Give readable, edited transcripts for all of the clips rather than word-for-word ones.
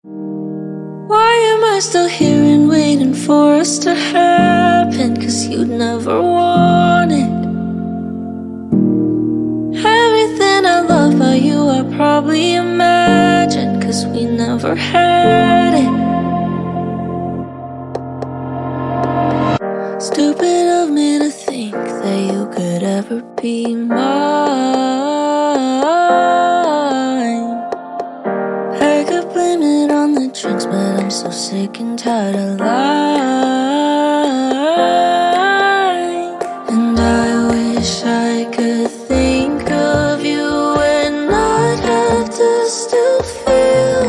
Why am I still here and waiting for us to happen? 'Cause you'd never want it. Everything I love about you I probably imagined, 'cause we never had it. Stupid of me to think that you could ever be mine. I could blame it on the drinks, but I'm so sick and tired of lying. And I wish I could think of you and not have to still feel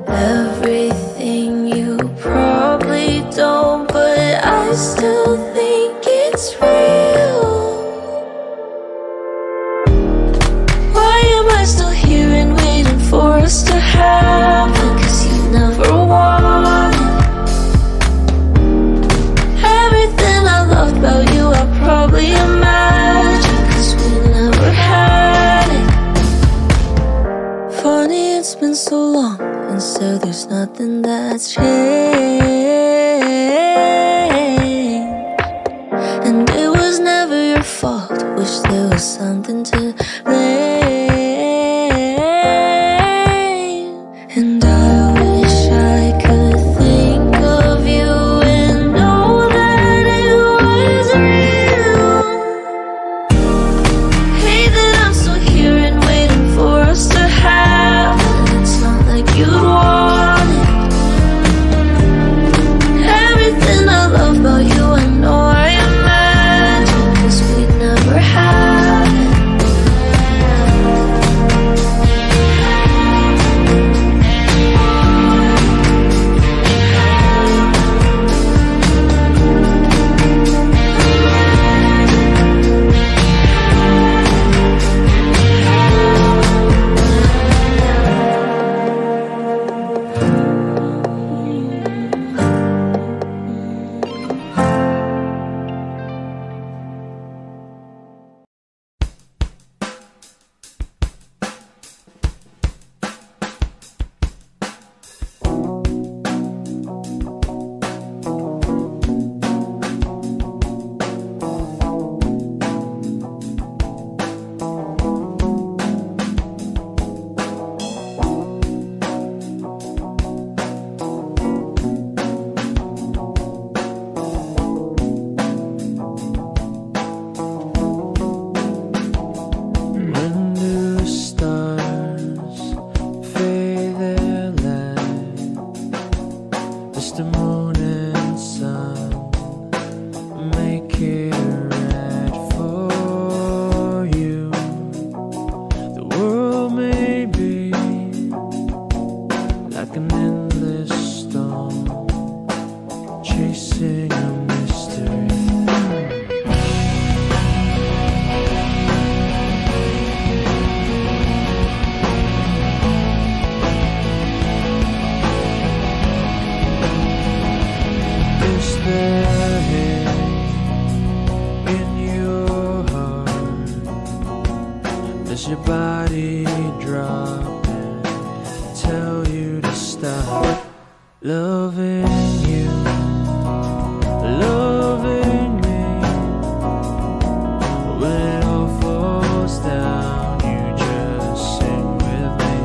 everything you probably don't, but I still think it's real. Why am I still here and waiting for us to happen? 'Cause you never want it. Everything I loved about you I probably imagined, 'cause we never had it. Funny it's been so long, and still there's nothing that's changed. And it was never your fault, wish there was something to blame. And I wish I could think of you and know that it was real. Hate that I'm still here and waiting for us to happen. It's not like you'd want it. Everything I love about you I know I imagined, 'cause we'd never have it. Does your body drop and tell you to stop loving you, loving me? When it all falls down, you just sing with me.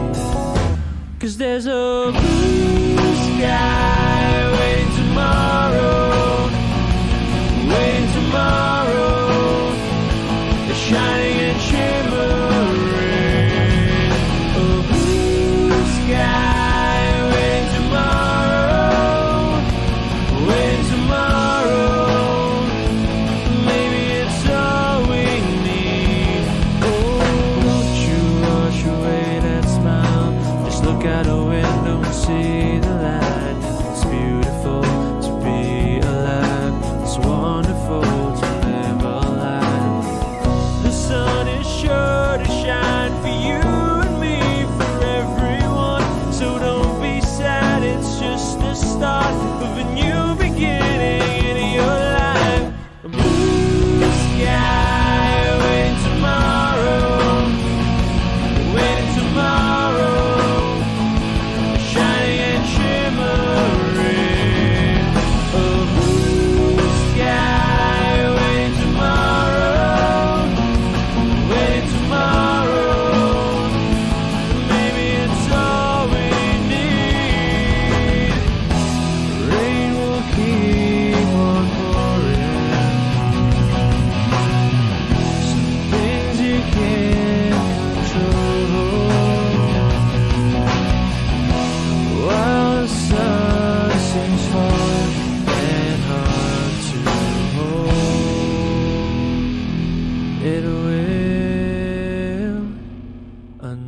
'Cause there's a blue sky waiting tomorrow, waiting tomorrow. It's shining and shimmering, a blue sky waiting tomorrow, waiting tomorrow. Maybe it's all we need. Oh, won't you wash away that smile? Just look out a window and see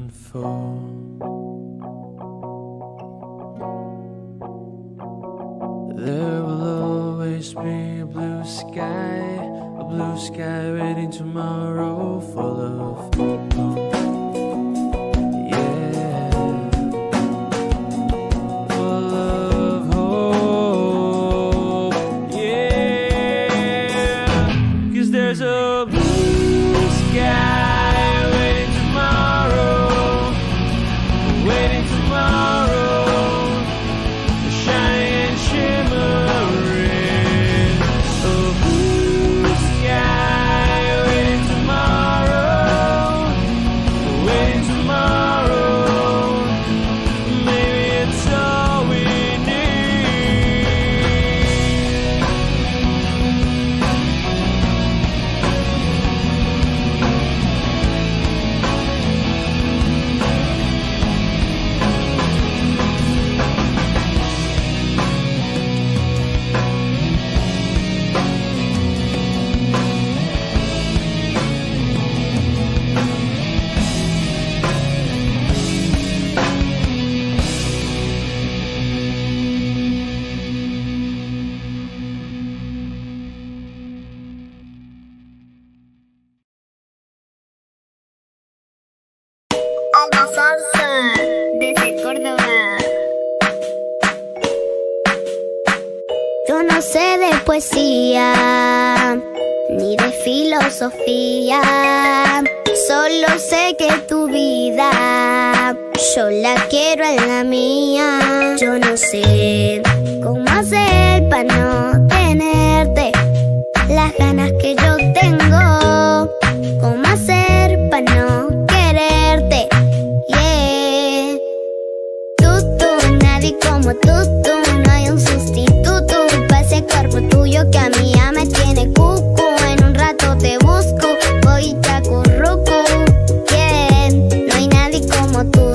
unfold. There will always be a blue sky waiting tomorrow, full of hope. Yeah, full of hope. Yeah, 'cause there's a blue sky waiting tomorrow, waiting tomorrow, shining and shimmering. A blue sky waiting tomorrow, waiting tomorrow. Maybe it's all we need. Alba Salsa, desde Córdoba. Yo no sé de poesía, ni de filosofía. Solo sé que tu vida, yo la quiero en la mía. Yo no sé cómo hacer para no tenerte las ganas que yo tengo. Cómo hacer para no quererte. Yeah. Tú, nadie como tú, no hay un sustituto para ese cuerpo tuyo que a mí ya me tiene cucu. En un rato te busco, voy y te acurruco. Yeah. No hay nadie como tú,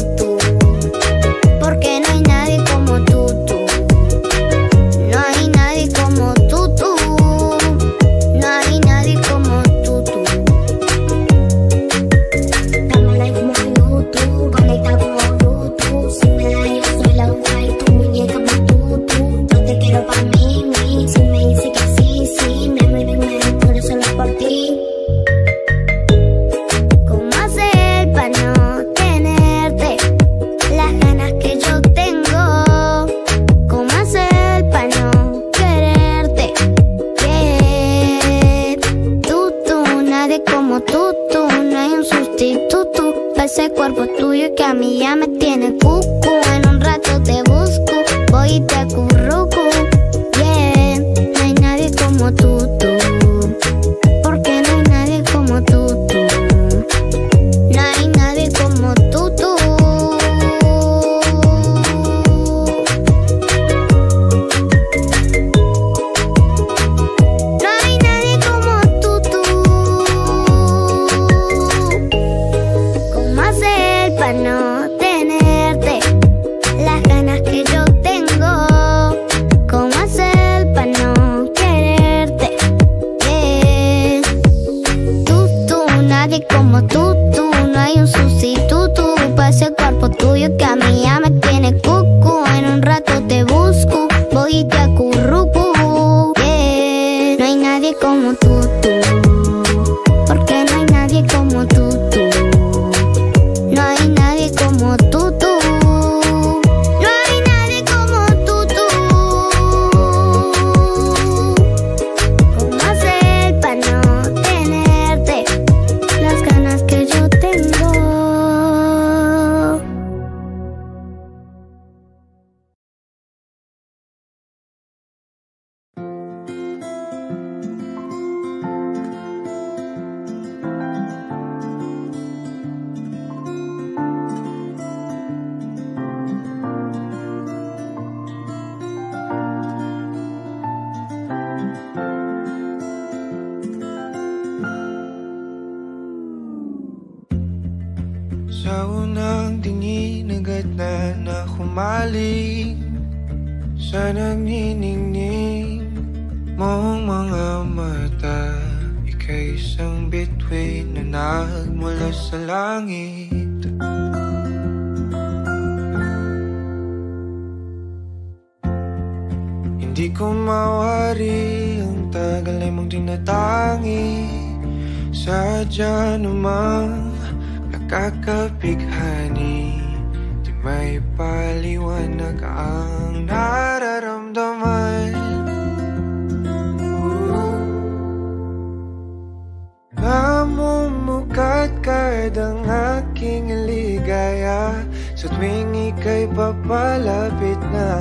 porque no hay nadie como tú. No hay nadie como tú, no hay nadie como tú. Dame like como YouTube, conecta como Bluetooth. Si me da yo soy la wifi, tu muñeca Bluetooth. Yo te quiero pa' mí. Si me dice que sí, me muero solo por ti. ¿Cómo hacer para no tenerte las ganas que yo tengo? ¿Cómo hacer para no quererte? Yeah. Tú, nadie como tú, no hay un sustituto para ese cuerpo tuyo que a mí ya me tiene cucu. En un rato te busco, voy y te acurruco. Yeah. No hay nadie como tú, porque no hay nadie como tú. No hay nadie como tú. No hay nadie como tú. ¿Cómo hacer para no tenerte las ganas que yo tengo? ¿Cómo hacer para no quererte? Yeah. Tú, nadie como tú, no hay un sustituto para ese cuerpo tuyo que a mí ya me tiene cucu. En un rato te busco, voy y te acurruco. Yeah. No hay nadie como tú, porque no hay nadie como tú. No hay nadie como tú. No hay nadie como tú. ¿Cómo hacer para no tenerte las ganas que yo tengo? Sa unang tingin agad na humaling sa nagniningning mong mga mata. Ika'y isang bituin na nagmula sa langit. ko mawari ang tagal ay mong tinatangi. Sadya namang nakakapighani, di may paliwanag ang nararamdaman. Namumukat kadang aking ligaya sa tuwing ika'y papalapit na.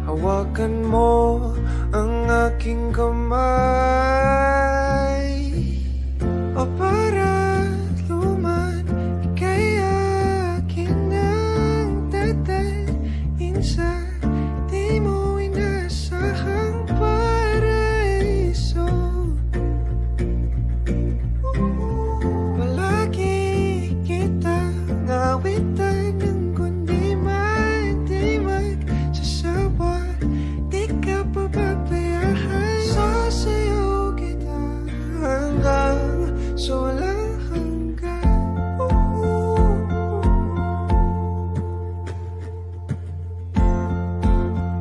Hawakan mo ang aking kamay, o para't luman, ika'y akin ang tatalin sa di mo inasahang paraiso. Palagi kitang awitan ng kundi di magsasawa. Di ka pababayaan, sasayaw kita hanggang sa walang hanggan.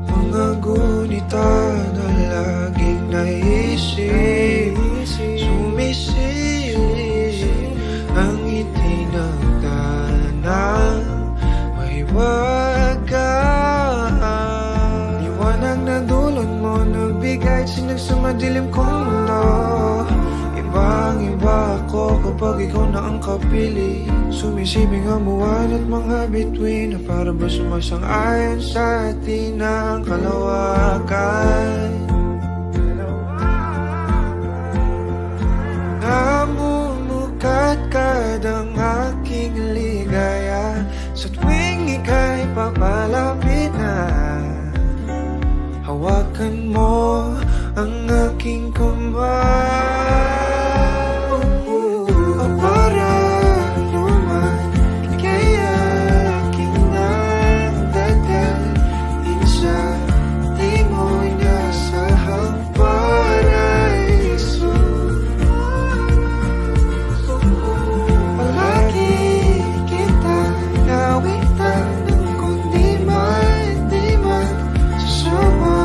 Mga gunita na laging naisip, sumisilip ang ngiti ng tanang may wagas. Liwanag na dulot mo, nagbigay sinag sa madilim kong mundo. Ibang-iba ako kapag ikaw na ang kapili. Sumisibing ang buwan at mga bituin na para ba sumasang-ayon sa atin ang kalawakan. Namumukat kadang aking ligaya sa tuwing ika'y papalapit na. Hawakan mo ang aking kamay, o parang luman, ika'y aking nagdadalhin sa di mo inasahang paraiso. Palagi kitang nawitan ng kundi di magsasawa.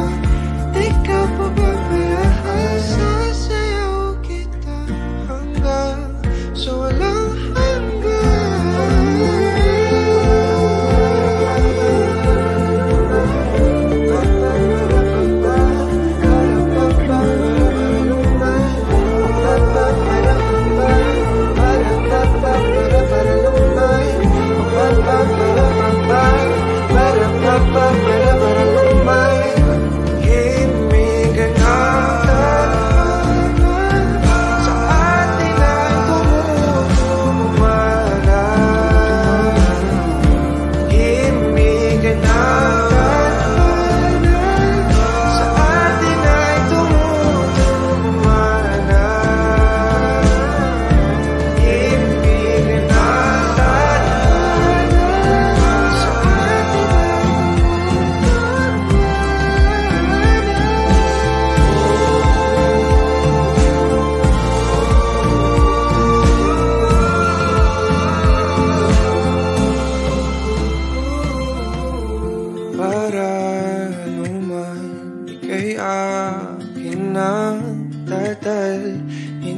Di ka pababayaan, sasayaw kita hanggang sa walang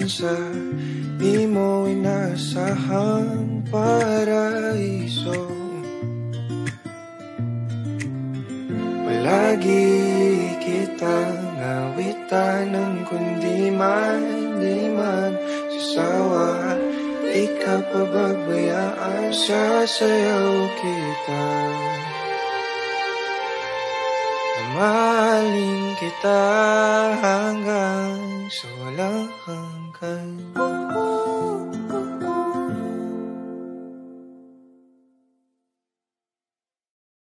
sa di mo inasahang paraiso. Palagi kitang nawitan ng kundi di magsasawa. Di ka pababayaan, sasayaw kita. Mahalin kita hanggang sa walang hanggan.